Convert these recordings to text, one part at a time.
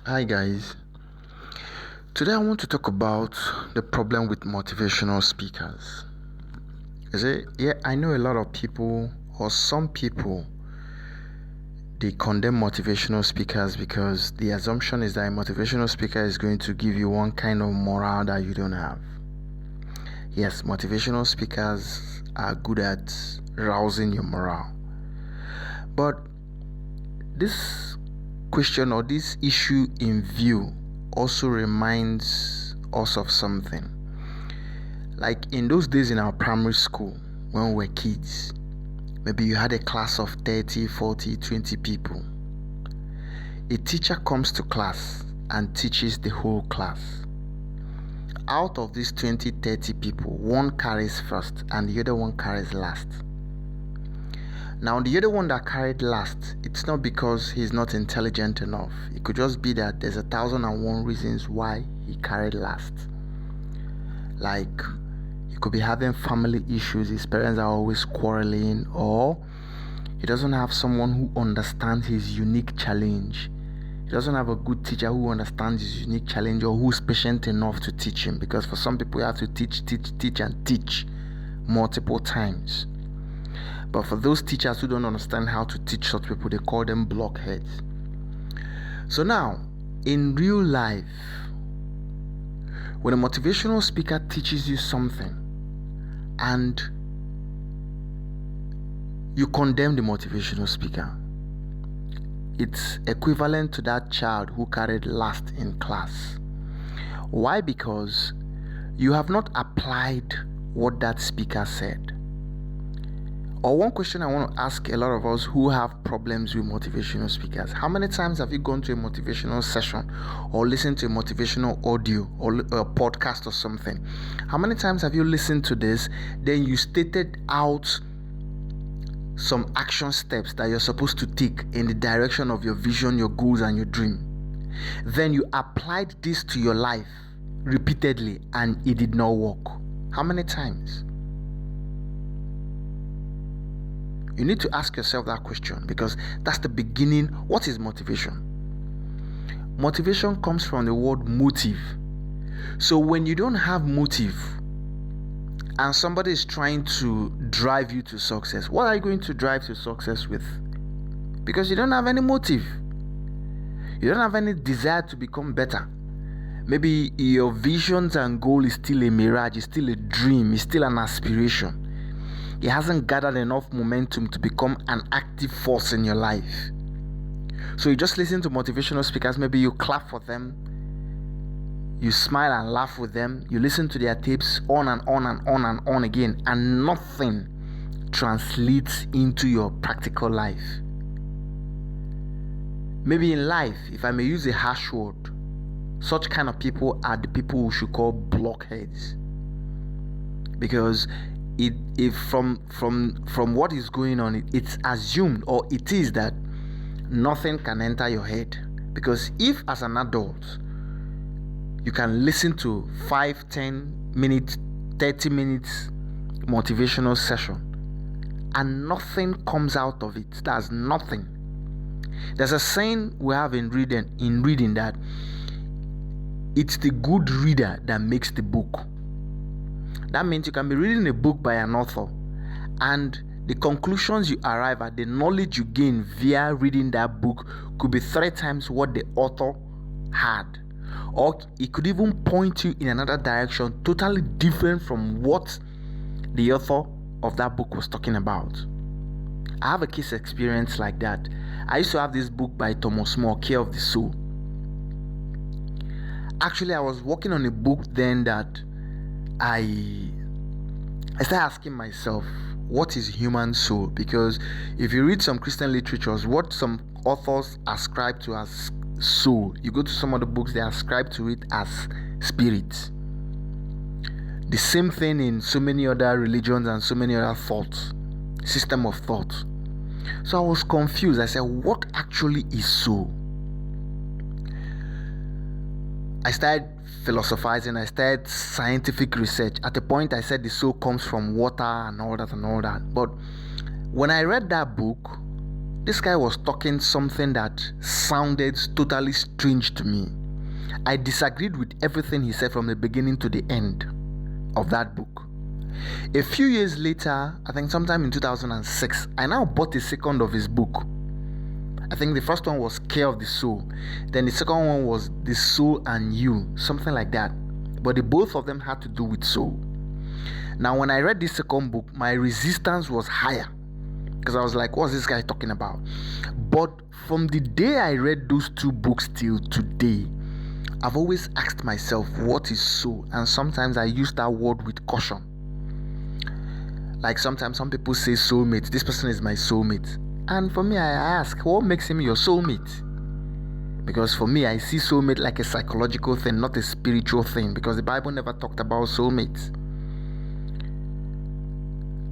Hi guys. Today I want to talk about the problem with motivational speakers. I know a lot of people or some people they condemn motivational speakers because the assumption is that a motivational speaker is going to give you one kind of morale that you don't have. Yes, motivational speakers are good at rousing your morale. But this question or this issue in view also reminds us of something. Like in those days in our primary school, when we were kids, maybe you had a class of 30, 40, 20 people. A teacher comes to class and teaches the whole class. Out of these 20, 30 people, one carries first and the other one carries last. Now, the other one that carried last, it's not because he's not intelligent enough. It could just be that there's 1,001 reasons why he carried last. Like, he could be having family issues, his parents are always quarreling, or he doesn't have someone who understands his unique challenge. He doesn't have a good teacher who understands his unique challenge or who's patient enough to teach him. Because for some people, you have to teach multiple times. But for those teachers who don't understand how to teach such people, they call them blockheads. So now, in real life, when a motivational speaker teaches you something and you condemn the motivational speaker, it's equivalent to that child who carried last in class. Why? Because you have not applied what that speaker said. Or one question I want to ask a lot of us who have problems with motivational speakers. How many times have you gone to a motivational session or listened to a motivational audio or a podcast or something? How many times have you listened to this, then you stated out some action steps that you're supposed to take in the direction of your vision, your goals, and your dream? Then you applied this to your life repeatedly and it did not work. How many times? You need to ask yourself that question because that's the beginning. What is motivation? Motivation comes from the word motive. So when you don't have motive and somebody is trying to drive you to success, what are you going to drive to success with? Because you don't have any motive. You don't have any desire to become better. Maybe your visions and goal is still a mirage, it's still a dream, it's still an aspiration. It hasn't gathered enough momentum to become an active force in your life. So you just listen to motivational speakers, maybe you clap for them, you smile and laugh with them, you listen to their tapes on and on and on and on again, and nothing translates into your practical life. Maybe in life, if I may use a harsh word, such kind of people are the people we should call blockheads. Because if from what is going on, it's assumed or it is that nothing can enter your head. Because if as an adult you can listen to 5, 10 minutes, 30 minutes motivational session and nothing comes out of it, that's nothing. There's a saying we have in reading that it's the good reader that makes the book. That means you can be reading a book by an author and the conclusions you arrive at, the knowledge you gain via reading that book could be 3 times what the author had. Or it could even point you in another direction totally different from what the author of that book was talking about. I have a case experience like that. I used to have this book by Thomas More, Care of the Soul. Actually, I was working on a book then that I started asking myself, what is human soul? Because if you read some Christian literatures, what some authors ascribe to as soul, you go to some of the books, they ascribe to it as spirit. The same thing in so many other religions and so many other thoughts, system of thought. So I was confused. I said, what actually is soul? I started philosophizing, I started scientific research. At a point I said the soul comes from water and all that. But when I read that book, this guy was talking something that sounded totally strange to me. I disagreed with everything he said from the beginning to the end of that book. A few years later, I think sometime in 2006, I now bought a second of his book. I think the first one was Care of the Soul. Then the second one was The Soul and You, something like that. But both of them had to do with soul. Now, when I read this second book, my resistance was higher because I was like, what's this guy talking about? But from the day I read those two books till today, I've always asked myself, what is soul? And sometimes I use that word with caution. Like sometimes some people say soulmate, this person is my soulmate. And for me, I ask, what makes him your soulmate? Because for me, I see soulmate like a psychological thing, not a spiritual thing, because the Bible never talked about soulmates.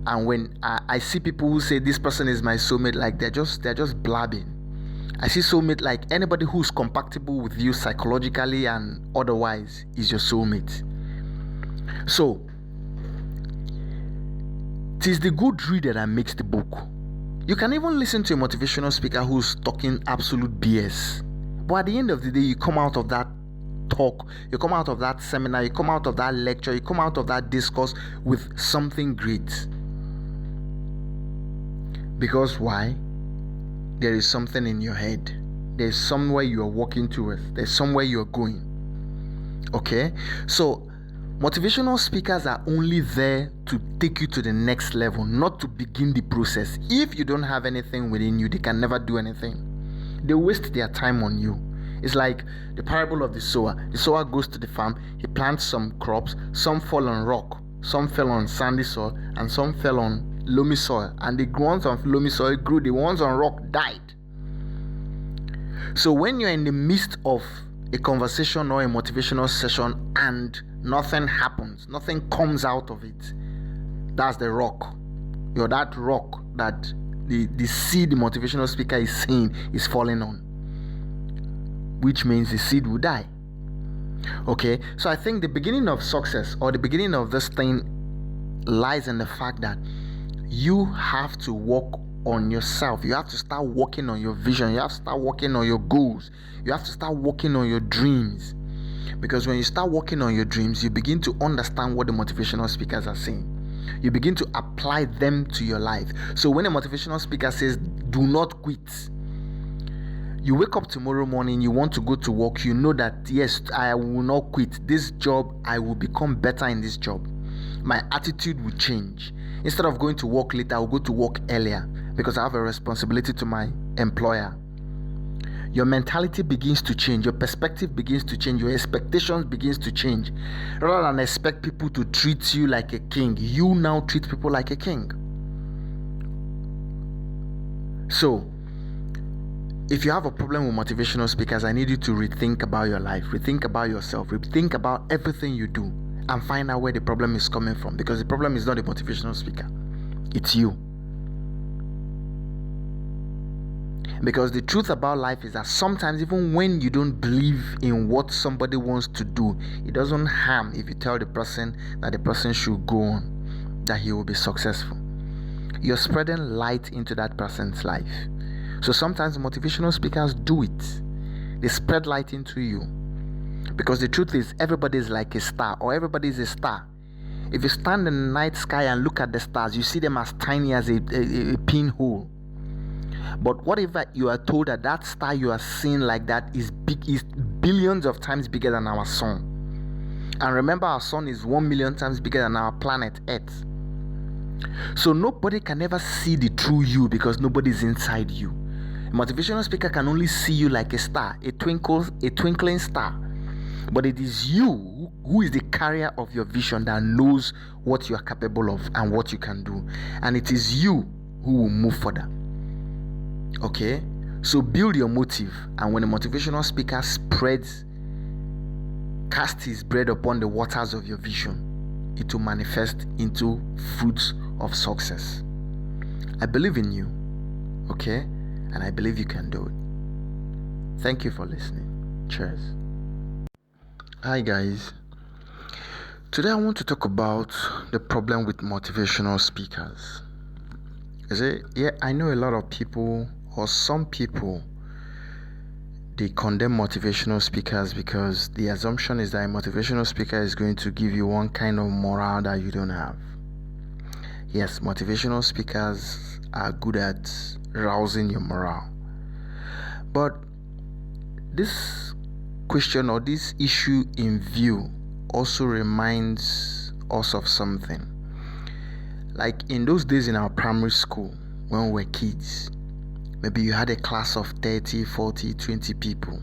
And when I see people who say this person is my soulmate, like they're just blabbing. I see soulmate like anybody who's compatible with you psychologically and otherwise is your soulmate. So, it is the good reader that makes the book. You can even listen to a motivational speaker who's talking absolute BS. But at the end of the day, you come out of that talk, you come out of that seminar, you come out of that lecture, you come out of that discourse with something great. Because why? There is something in your head. There's somewhere you are walking towards. There's somewhere you're going. Okay? So, motivational speakers are only there to take you to the next level, not to begin the process. If you don't have anything within you, they can never do anything. They waste their time on you. It's like the parable of the sower. The sower goes to the farm, he plants some crops, some fall on rock, some fell on sandy soil, and some fell on loamy soil. And the ones on loamy soil grew, the ones on rock died. So when you're in the midst of a conversation or a motivational session and nothing happens, nothing comes out of it, that's the rock. You're that rock that the seed the motivational speaker is saying is falling on, which means the seed will die. Okay, so I think the beginning of success or the beginning of this thing lies in the fact that you have to work on yourself. You have to start working on your vision. You have to start working on your goals. You have to start working on your dreams. Because when you start working on your dreams, you begin to understand what the motivational speakers are saying. You begin to apply them to your life. So when a motivational speaker says, do not quit, you wake up tomorrow morning, you want to go to work, you know that, yes, I will not quit. This job, I will become better in this job. My attitude will change. Instead of going to work later, I will go to work earlier because I have a responsibility to my employer. Your mentality begins to change. Your perspective begins to change. Your expectations begins to change. Rather than expect people to treat you like a king, you now treat people like a king. So, if you have a problem with motivational speakers, I need you to rethink about your life, rethink about yourself, rethink about everything you do, and find out where the problem is coming from. Because the problem is not the motivational speaker, it's you. Because the truth about life is that sometimes even when you don't believe in what somebody wants to do, it doesn't harm if you tell the person that the person should go on, that he will be successful. You're spreading light into that person's life. So sometimes motivational speakers do it. They spread light into you. Because the truth is, everybody is like a star, or everybody is a star. If you stand in the night sky and look at the stars, you see them as tiny as a pinhole. But what if you are told that that star you are seeing like that is billions of times bigger than our sun? And remember, our sun is 1 million times bigger than our planet Earth. So nobody can ever see the true you because nobody is inside you. A motivational speaker can only see you like a star, a twinkling star. But it is you who is the carrier of your vision that knows what you are capable of and what you can do. And it is you who will move further. Okay? So build your motive. And when a motivational speaker cast his bread upon the waters of your vision, it will manifest into fruits of success. I believe in you. Okay? And I believe you can do it. Thank you for listening. Cheers. Hi guys. Today I want to talk about the problem with motivational speakers. I know a lot of people, or some people, they condemn motivational speakers because the assumption is that a motivational speaker is going to give you one kind of morale that you don't have. Yes, motivational speakers are good at rousing your morale. But this question or this issue in view also reminds us of something. Like in those days in our primary school, when we were kids, maybe you had a class of 30, 40, 20 people.